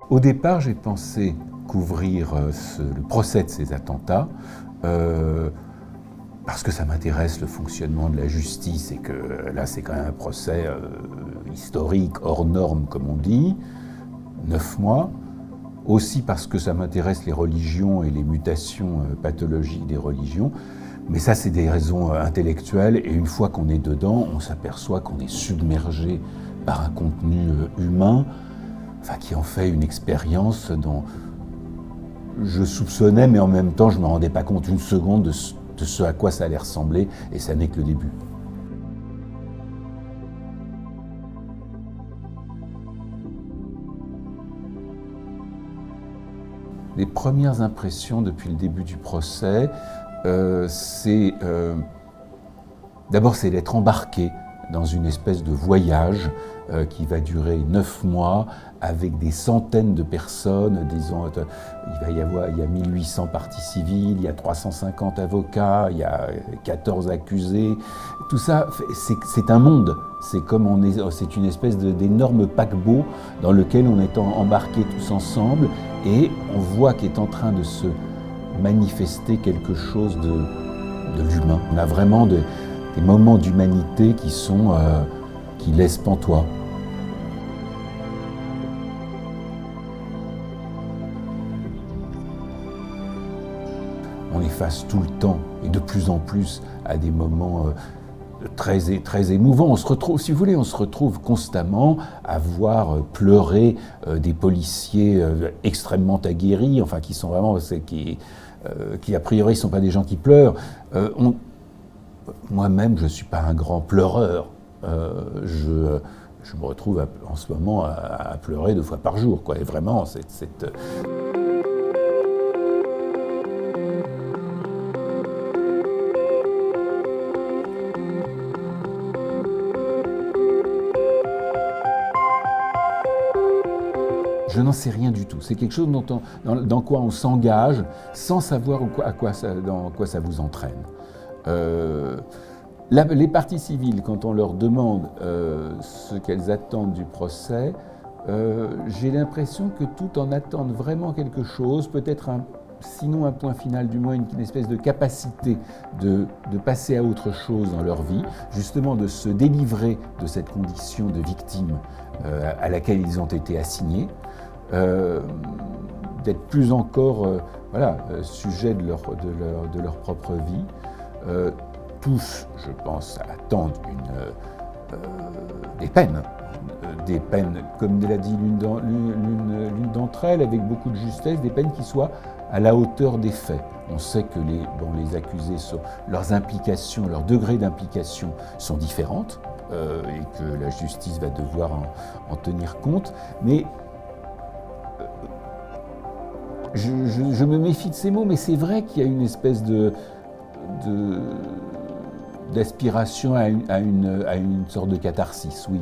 Au départ, j'ai pensé couvrir le procès de ces attentats parce que ça m'intéresse le fonctionnement de la justice et que là c'est quand même un procès historique, hors norme comme on dit, 9 mois. Aussi parce que ça m'intéresse les religions et les mutations pathologiques des religions. Mais ça, c'est des raisons intellectuelles, et une fois qu'on est dedans, on s'aperçoit qu'on est submergé par un contenu humain, qui en fait une expérience dont je soupçonnais, mais en même temps, je ne me rendais pas compte une seconde de ce à quoi ça allait ressembler, et ça n'est que le début. Les premières impressions depuis le début du procès, d'abord c'est d'être embarqué dans une espèce de voyage qui va durer 9 mois avec des centaines de personnes, disons, il y a 1800 parties civiles, il y a 350 avocats, il y a 14 accusés. Tout ça, c'est un monde, c'est une espèce d'énorme paquebot dans lequel on est embarqués tous ensemble, et on voit qu'est en train de se manifester quelque chose de l'humain. On a vraiment des moments d'humanité qui laissent pantois. On est face tout le temps, et de plus en plus, à des moments très émouvants. On se retrouve, si vous voulez, on se retrouve constamment à voir pleurer des policiers extrêmement aguerris, qui sont vraiment, qui a priori ne sont pas des gens qui pleurent. Moi-même, je ne suis pas un grand pleureur. Je me retrouve en ce moment à pleurer 2 fois par jour, quoi. Et vraiment, je n'en sais rien du tout. C'est quelque chose dans quoi on s'engage sans savoir dans quoi ça vous entraîne. Les parties civiles, quand on leur demande ce qu'elles attendent du procès, j'ai l'impression que tout en attendent vraiment quelque chose, peut-être sinon un point final, du moins une espèce de capacité de passer à autre chose dans leur vie, justement de se délivrer de cette condition de victime à laquelle ils ont été assignés, d'être plus encore sujets de leur propre vie. Tous, je pense, attendent des peines, comme l'a dit l'une d'entre elles, avec beaucoup de justesse, des peines qui soient à la hauteur des faits. On sait que les accusés, leurs implications, leur degré d'implication sont différentes, et que la justice va devoir en tenir compte, mais je me méfie de ces mots, mais c'est vrai qu'il y a une espèce d'aspiration à une sorte de catharsis, oui.